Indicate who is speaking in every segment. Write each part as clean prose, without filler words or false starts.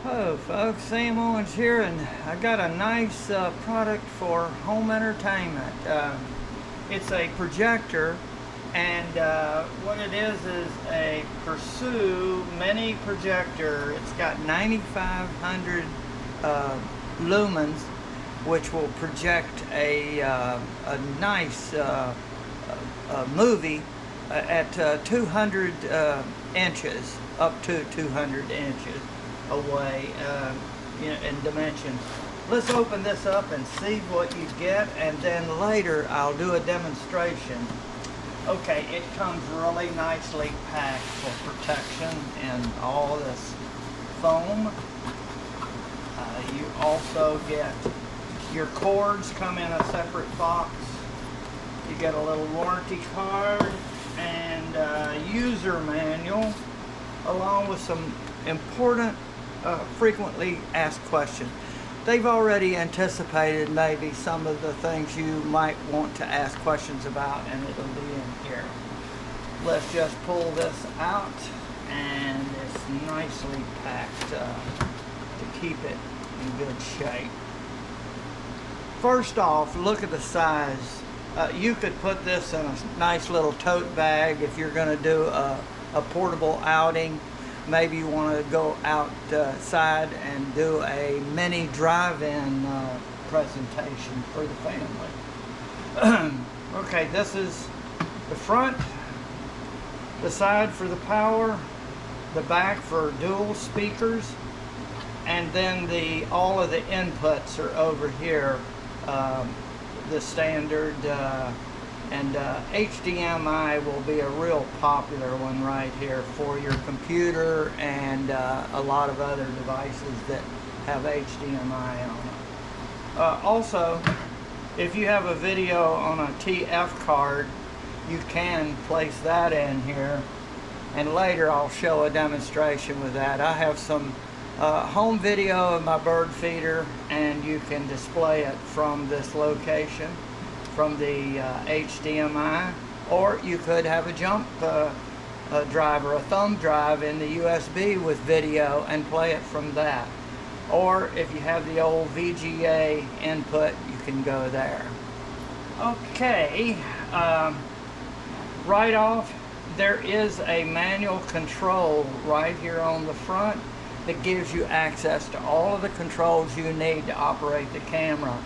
Speaker 1: Hello folks, Sam Owens here, and I got a nice product for home entertainment. It's a projector, and what it is a Purshe Mini Projector. It's got 9,500 lumens, which will project a nice movie at 200 inches, up to 200 inches away in dimensions. Let's open this up and see what you get, and then later I'll do a demonstration. Okay, it comes really nicely packed for protection and all this foam. You also get your cords come in a separate box. You get a little warranty card and user manual, along with some important frequently asked questions. They've already anticipated maybe some of the things you might want to ask questions about, and it'll be in here. Let's just pull this out, and it's nicely packed to keep it in good shape. First off, look at the size. You could put this in a nice little tote bag if you're going to do a portable outing. Maybe you want to go outside and do a mini drive-in presentation for the family. Okay, this is the front, the side for the power, the back for dual speakers, and then all of the inputs are over here. The standard and HDMI will be a real popular one right here for your computer and a lot of other devices that have HDMI on it. Also, if you have a video on a TF card, you can place that in here, and later I'll show a demonstration with that. I have some home video of my bird feeder, and you can display it from this location, from the HDMI, or you could have a jump drive or a thumb drive in the USB with video and play it from that. Or if you have the old VGA input, you can go there. Okay, right off, there is a manual control right here on the front that gives you access to all of the controls you need to operate the camera.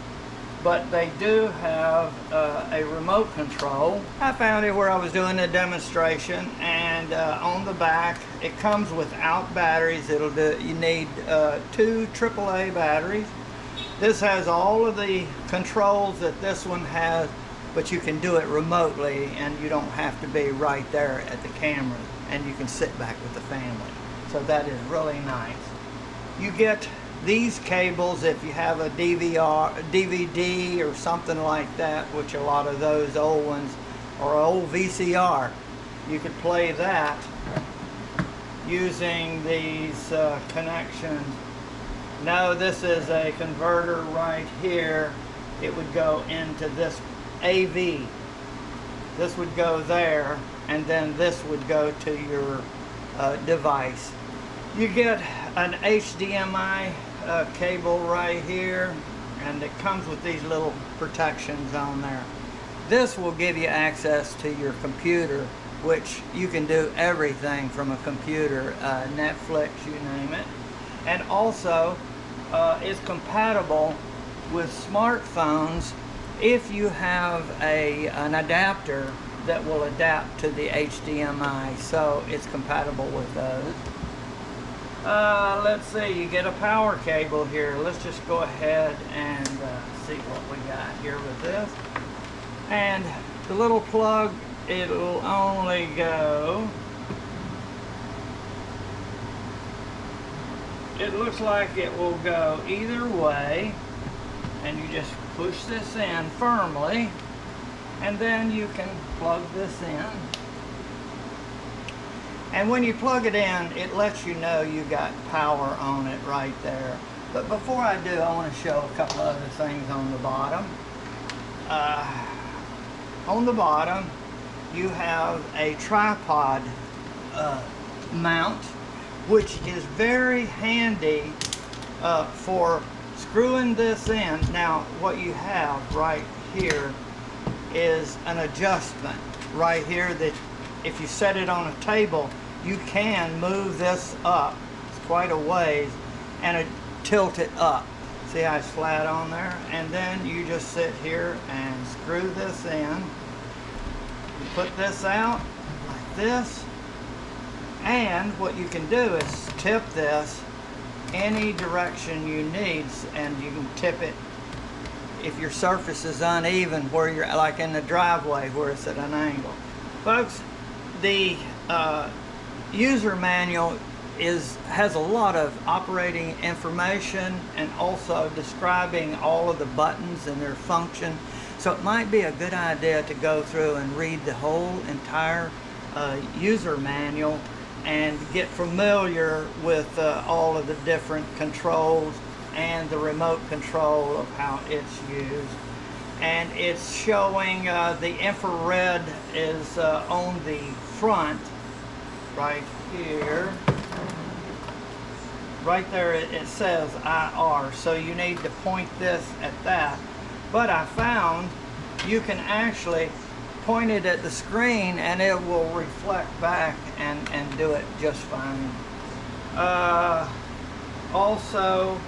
Speaker 1: But they do have a remote control. I found it where I was doing a demonstration, and on the back it comes without batteries. You need 2 AAA batteries. This has all of the controls that this one has, but you can do it remotely, and you don't have to be right there at the camera, and you can sit back with the family. So that is really nice. You get these cables if you have a DVD or something like that, which a lot of those old ones, or old VCR. You could play that using these connections. No, this is a converter right here. It would go into this AV. This would go there, and then this would go to your device. You get an HDMI cable right here, and it comes with these little protections on there. This will give you access to your computer, which you can do everything from a computer, Netflix, you name it. And also is compatible with smartphones if you have an adapter that will adapt to the HDMI, so it's compatible with those. Let's see, you get a power cable here. Let's just go ahead and see what we got here with this. And the little plug, it'll only go, it looks like it will go either way, and you just push this in firmly, and then you can plug this in. And when you plug it in, it lets you know you got power on it right there. But before I do, I want to show a couple other things on the bottom. On the bottom, you have a tripod mount, which is very handy for screwing this in. Now what you have right here is an adjustment right here that if you set it on a table, you can move this up. It's quite a ways and tilt it up. See how it's flat on there? And then you just sit here and screw this in. You put this out like this. And what you can do is tip this any direction you need, and you can tip it if your surface is uneven, where you're like in the driveway where it's at an angle. Folks, the user manual has a lot of operating information and also describing all of the buttons and their function. So it might be a good idea to go through and read the whole entire user manual and get familiar with all of the different controls and the remote control of how it's used. And it's showing the infrared is on the front right here. Right there it says IR, so you need to point this at that. But I found you can actually point it at the screen and it will reflect back and do it just fine. Also,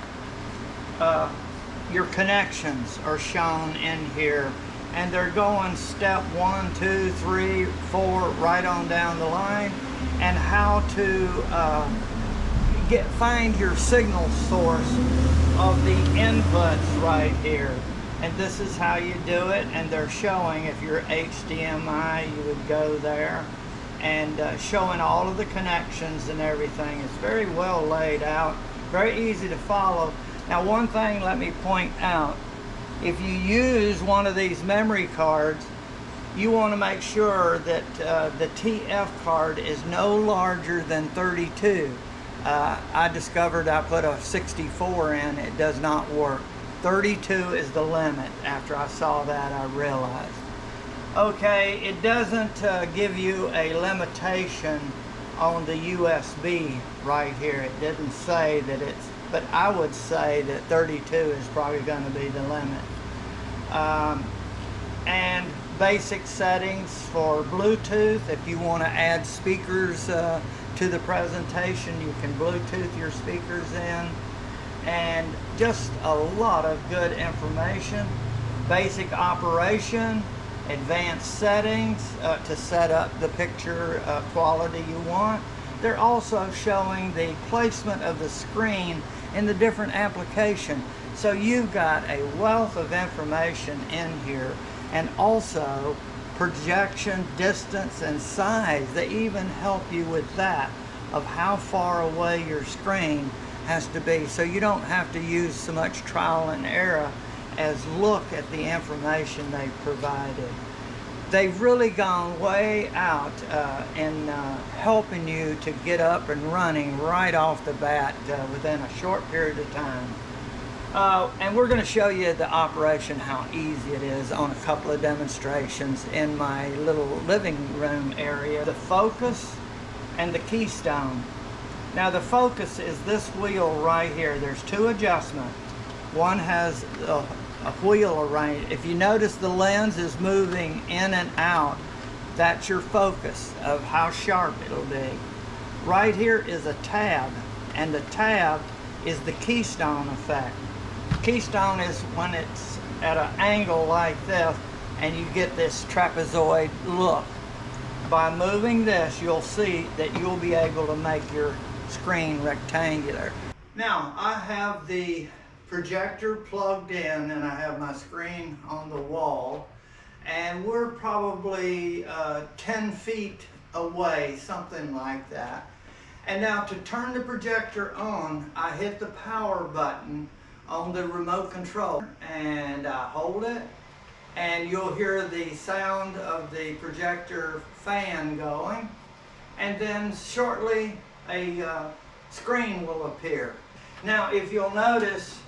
Speaker 1: your connections are shown in here, and they're going step 1, 2, 3, 4 right on down the line, and how to find your signal source of the inputs right here. And this is how you do it, and they're showing if you're HDMI you would go there, and showing all of the connections and everything. It's very well laid out, very easy to follow. Now one thing let me point out, if you use one of these memory cards, you want to make sure that the TF card is no larger than 32. I discovered I put a 64 in, it does not work. 32 is the limit. After I saw that, I realized. Okay, it doesn't give you a limitation on the USB right here. It didn't say that it's, but I would say that 32 is probably going to be the limit. And basic settings for Bluetooth. If you want to add speakers to the presentation, you can Bluetooth your speakers in. And just a lot of good information. Basic operation, advanced settings to set up the picture quality you want. They're also showing the placement of the screen in the different application. So you've got a wealth of information in here, and also projection, distance, and size. They even help you with that, of how far away your screen has to be, so you don't have to use so much trial and error as look at the information they've provided. They've really gone way out in helping you to get up and running right off the bat within a short period of time. And we're going to show you the operation, how easy it is, on a couple of demonstrations in my little living room area. The focus and the keystone. Now the focus is this wheel right here. There's two adjustments. One has a wheel arranged. If you notice the lens is moving in and out, that's your focus of how sharp it'll be. Right here is a tab, and the tab is the keystone effect. Keystone is when it's at an angle like this and you get this trapezoid look. By moving this, you'll see that you'll be able to make your screen rectangular. Now I have the projector plugged in and I have my screen on the wall, and we're probably 10 feet away, something like that. And now to turn the projector on, I hit the power button on the remote control and I hold it, and you'll hear the sound of the projector fan going, and then shortly a screen will appear. Now if you'll notice,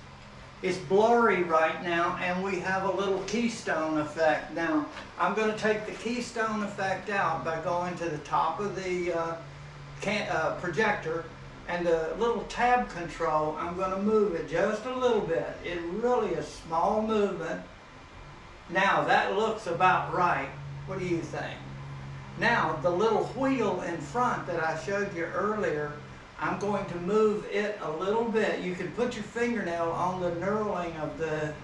Speaker 1: it's blurry right now and we have a little keystone effect. Now I'm going to take the keystone effect out by going to the top of the projector And the little tab control, I'm going to move it just a little bit. It really is small movement. Now that looks about right. What do you think? Now the little wheel in front that I showed you earlier, I'm going to move it a little bit. You can put your fingernail on the knurling of the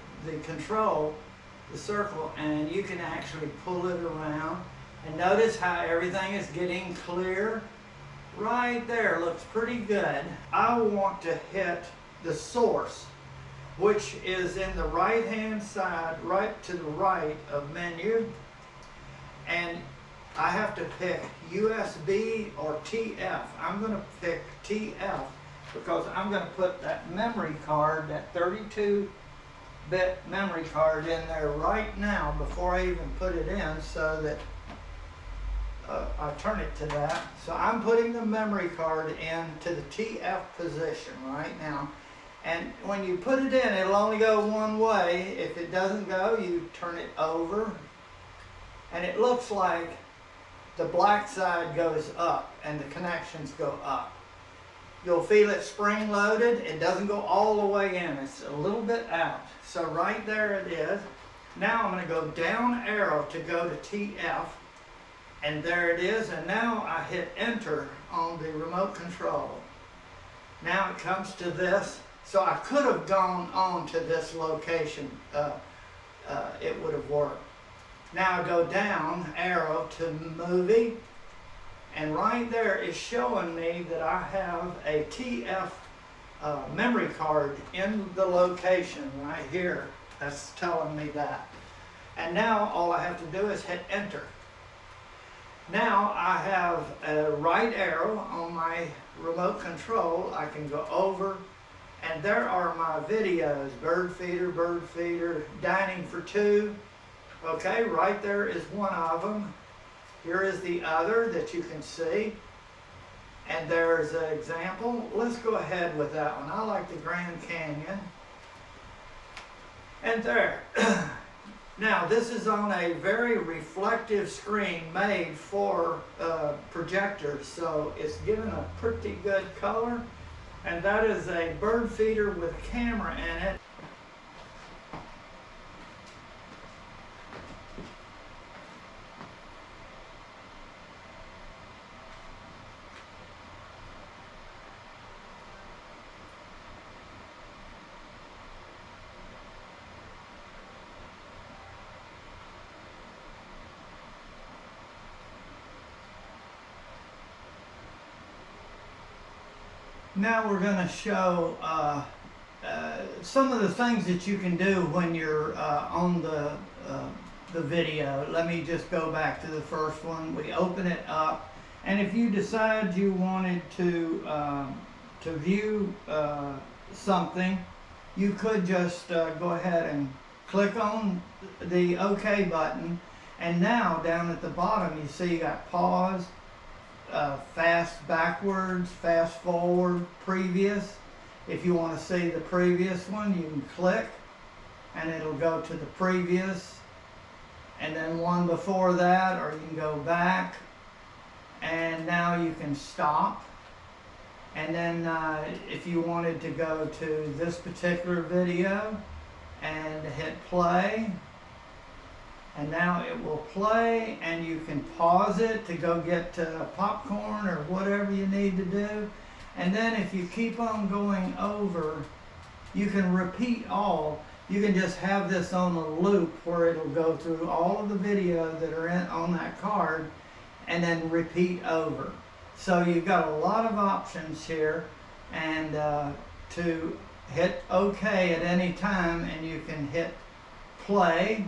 Speaker 1: control, the circle, and you can actually pull it around. And notice how everything is getting clear. Right there, looks pretty good. I want to hit the source, which is in the right hand side, right to the right of menu. And I have to pick USB or TF. I'm going to pick TF because I'm going to put that memory card, that 32-bit memory card in there right now before I even put it in, so that I turn it to that. So I'm putting the memory card into the TF position right now. And when you put it in, it'll only go one way. If it doesn't go, you turn it over. And it looks like the black side goes up and the connections go up. You'll feel it spring loaded. It doesn't go all the way in. It's a little bit out. So right there it is. Now I'm going to go down arrow to go to TF. And there it is, and now I hit enter on the remote control. Now it comes to this, so I could have gone on to this location. It would have worked. Now I go down, arrow to movie, and right there is showing me that I have a TF memory card in the location right here. That's telling me that. And now all I have to do is hit enter. Now I have a right arrow on my remote control. I can go over, and there are my videos: bird feeder, dining for two. Okay, right there is one of them. Here is the other that you can see. And there's an example. Let's go ahead with that one. I like the Grand Canyon. And there. Now this is on a very reflective screen made for projectors, so it's given a pretty good color. And that is a bird feeder with camera in it. Now we're going to show some of the things that you can do when you're on the video. Let me just go back to the first one. We open it up, and if you decide you wanted to view something, you could just go ahead and click on the OK button, and now down at the bottom you see you got pause, fast backwards, fast forward, previous. If you want to see the previous one, you can click and it'll go to the previous, and then one before that, or you can go back, and now you can stop. And then if you wanted to go to this particular video and hit play, and now it will play, and you can pause it to go get popcorn or whatever you need to do. And then if you keep on going over, you can repeat all. You can just have this on a loop where it'll go through all of the videos that are on that card and then repeat over. So you've got a lot of options here, and to hit OK at any time, and you can hit play,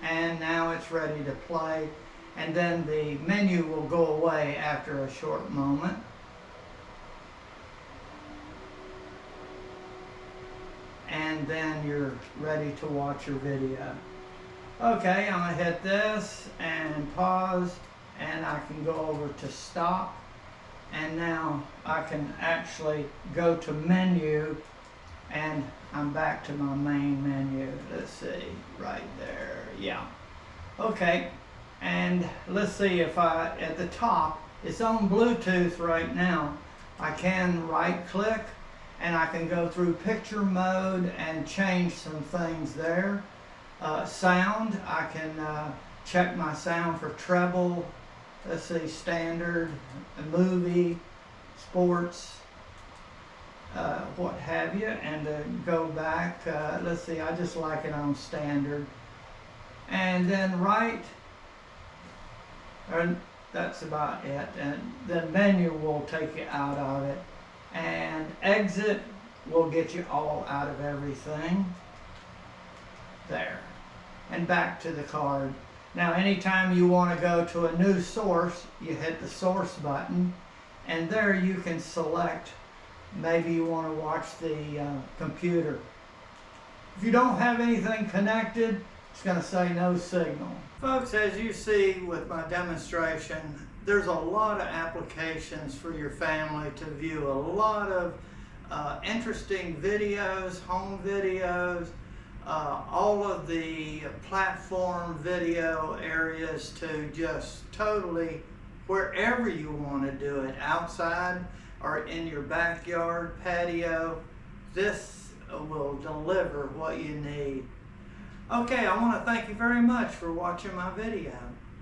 Speaker 1: and now it's ready to play, and then the menu will go away after a short moment. And then you're ready to watch your video. Okay, I'm gonna hit this and pause, and I can go over to stop, and now I can actually go to menu, and I'm back to my main menu. Let's see, right there, yeah. Okay, and let's see if at the top, it's on Bluetooth right now. I can right click and I can go through picture mode and change some things there. Sound, I can check my sound for treble, let's see, standard, movie, sports, what have you, and go back, let's see, I just like it on standard. And then right, or that's about it, and the menu will take you out of it, and exit will get you all out of everything there, and back to the card. Now anytime you want to go to a new source, you hit the source button, and there you can select, maybe you want to watch the computer. If you don't have anything connected, it's going to say no signal. Folks, as you see with my demonstration, there's a lot of applications for your family to view a lot of interesting videos, home videos, all of the platform video areas to just totally wherever you want to do it, outside or in your backyard, patio. This will deliver what you need. Okay, I want to thank you very much for watching my video.